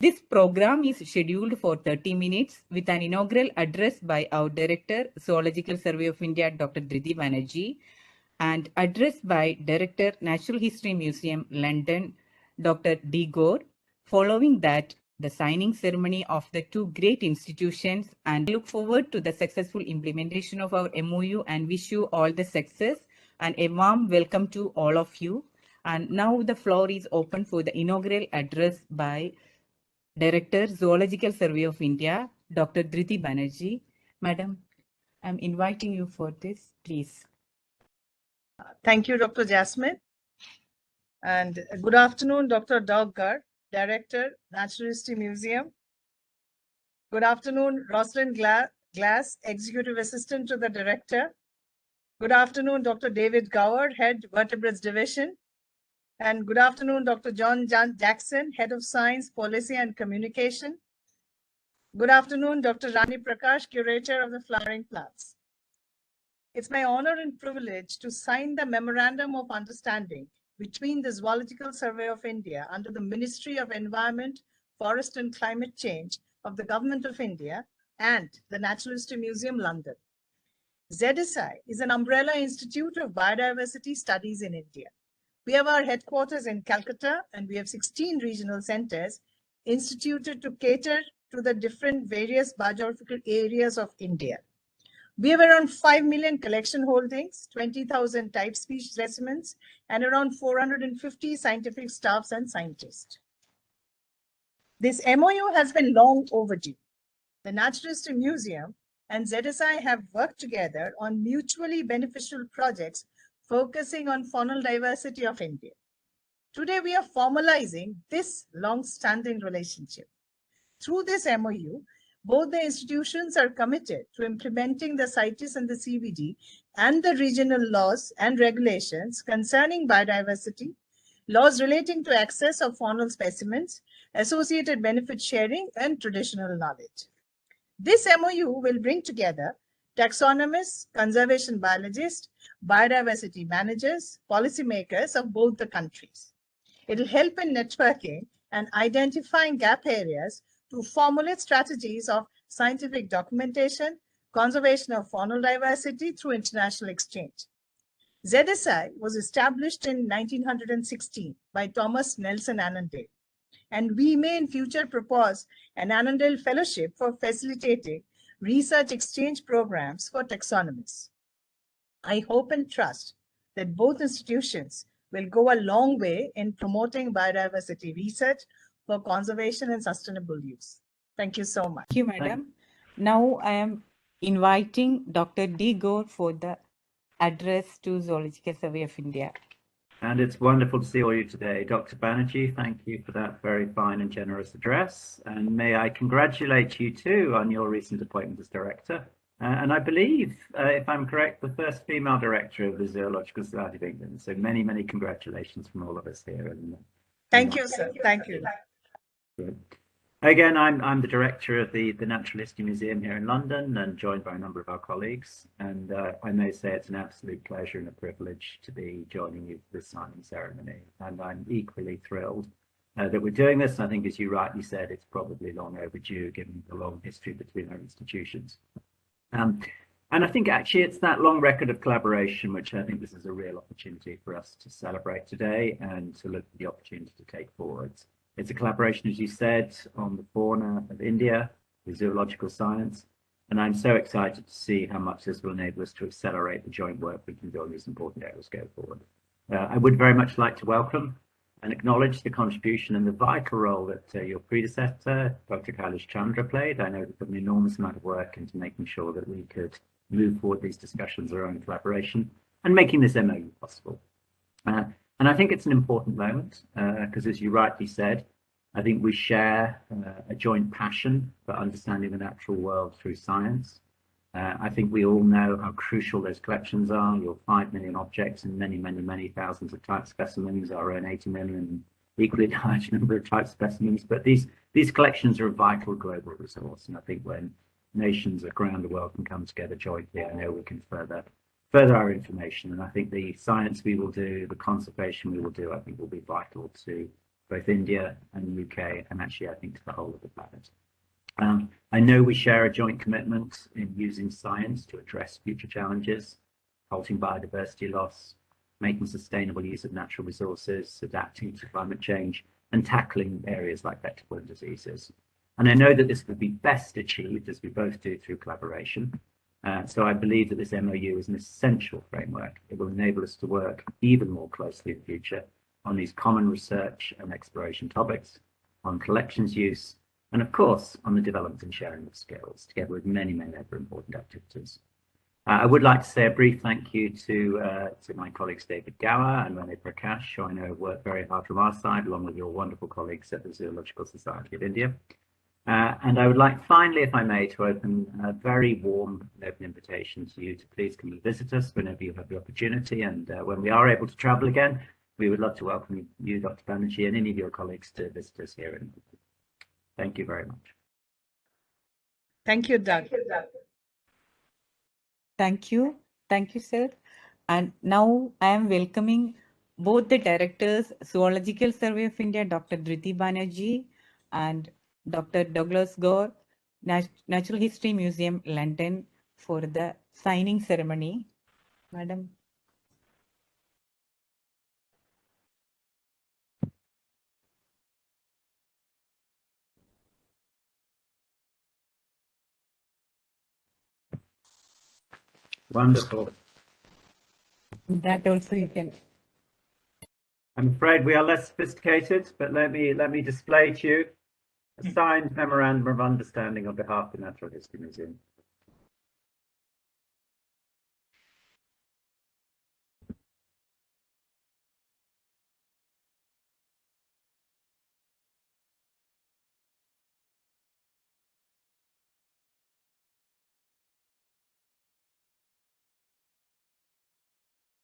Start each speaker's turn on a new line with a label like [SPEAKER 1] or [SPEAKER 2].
[SPEAKER 1] This program is scheduled for 30 minutes with an inaugural address by our Director, Zoological Survey of India, Dr. Dhriti Banerjee, and address by Director, Natural History Museum, London, Dr. D. Gore. Following that, the signing ceremony of the two great institutions, and look forward to the successful implementation of our MOU and wish you all the success and a warm welcome to all of you. And now the floor is open for the inaugural address by Director, Zoological Survey of India, Dr. Dhriti Banerjee. Madam, I'm inviting you for this, please.
[SPEAKER 2] Thank you, Dr. Jasmine. And good afternoon, Dr. Doug Garg, Director, Natural History Museum. Good afternoon, Rosalind Glass, Executive Assistant to the Director. Good afternoon, Dr. David Gower, Head, Vertebrates Division. And good afternoon, Dr. John Jackson, Head of Science, Policy and Communication. Good afternoon, Dr. Rani Prakash, Curator of the Flowering Plants. It's my honor and privilege to sign the Memorandum of Understanding between the Zoological Survey of India under the Ministry of Environment, Forest and Climate Change of the Government of India and the Natural History Museum, London. ZSI is an umbrella institute of biodiversity studies in India. We have our headquarters in Calcutta, and we have 16 regional centers instituted to cater to the different various biographical areas of India. We have around 5 million collection holdings, 20,000 type species specimens, and around 450 scientific staffs and scientists. This MOU has been long overdue. The Natural History Museum and ZSI have worked together on mutually beneficial projects focusing on faunal diversity of India. Today, we are formalizing this long-standing relationship. Through this MOU, both the institutions are committed to implementing the CITES and the CBD and the regional laws and regulations concerning biodiversity, laws relating to access of faunal specimens, associated benefit sharing, and traditional knowledge. This MOU will bring together taxonomists, conservation biologists, biodiversity managers, policymakers of both the countries. It will help in networking and identifying gap areas to formulate strategies of scientific documentation, conservation of faunal diversity through international exchange. ZSI was established in 1916 by Thomas Nelson Annandale, and we may in future propose an Annandale Fellowship for facilitating research exchange programs for taxonomists. I hope and trust that both institutions will go a long way in promoting biodiversity research for conservation and sustainable use. Thank you so much.
[SPEAKER 1] Thank you, Madam. Now I am inviting Dr. D. Gore for the address to Zoological Survey of India.
[SPEAKER 3] And it's wonderful to see all you today. Dr. Banerjee, thank you for that very fine and generous address. And may I congratulate you too on your recent appointment as director. And I believe, if I'm correct, the first female director of the Zoological Society of England. So many, many congratulations from all of us here.
[SPEAKER 2] Thank you, sir. Thank you.
[SPEAKER 3] Good. Again, I'm the director of the Natural History Museum here in London and joined by a number of our colleagues. And I may say it's an absolute pleasure and a privilege to be joining you for this signing ceremony. And I'm equally thrilled that we're doing this. I think, as you rightly said, it's probably long overdue given the long history between our institutions. And I think actually it's that long record of collaboration, which I think this is a real opportunity for us to celebrate today and to look at the opportunity to take forwards. It's a collaboration, as you said, on the fauna of India, the zoological science, and I'm so excited to see how much this will enable us to accelerate the joint work we can do on these important areas going forward. I would very much like to welcome and acknowledge the contribution and the vital role that your predecessor, Dr. Kailash Chandra, played. I know they put an enormous amount of work into making sure that we could move forward these discussions around collaboration and making this MOU possible. And I think it's an important moment because, as you rightly said, I think we share a joint passion for understanding the natural world through science. I think we all know how crucial those collections are. Your 5 million objects and many, many, many thousands of type specimens, our own 80 million, equally large number of type specimens. But these collections are a vital global resource. And I think when nations around the world can come together jointly, I know we can further our information. And I think the science we will do, the conservation we will do, I think will be vital to both India and the UK, and actually I think to the whole of the planet. I know we share a joint commitment in using science to address future challenges, halting biodiversity loss, making sustainable use of natural resources, adapting to climate change, and tackling areas like vector-borne diseases. And I know that this would be best achieved, as we both do, through collaboration. So I believe that this MOU is an essential framework. It will enable us to work even more closely in the future on these common research and exploration topics, on collections use, and of course, on the development and sharing of skills, together with many, many other important activities. I would like to say a brief thank you to my colleagues David Gower and Rene Prakash, who I know have worked very hard from our side, along with your wonderful colleagues at the Zoological Society of India. And I would like, finally, if I may, to open a very warm and open invitation to you to please come and visit us whenever you have the opportunity. And when we are able to travel again, we would love to welcome you, Dr. Banerjee, and any of your colleagues to visit us here. Thank you very much.
[SPEAKER 2] Thank you, Doug.
[SPEAKER 1] Thank you. Thank you, sir. And now I am welcoming both the directors, Zoological Survey of India, Dr. Dhriti Banerjee, and Dr. Douglas Gore, Natural History Museum, London, for the signing ceremony. Madam.
[SPEAKER 3] Wonderful.
[SPEAKER 1] That also you can.
[SPEAKER 3] I'm afraid we are less sophisticated, but let me display to you a signed memorandum of understanding on behalf of the Natural History Museum.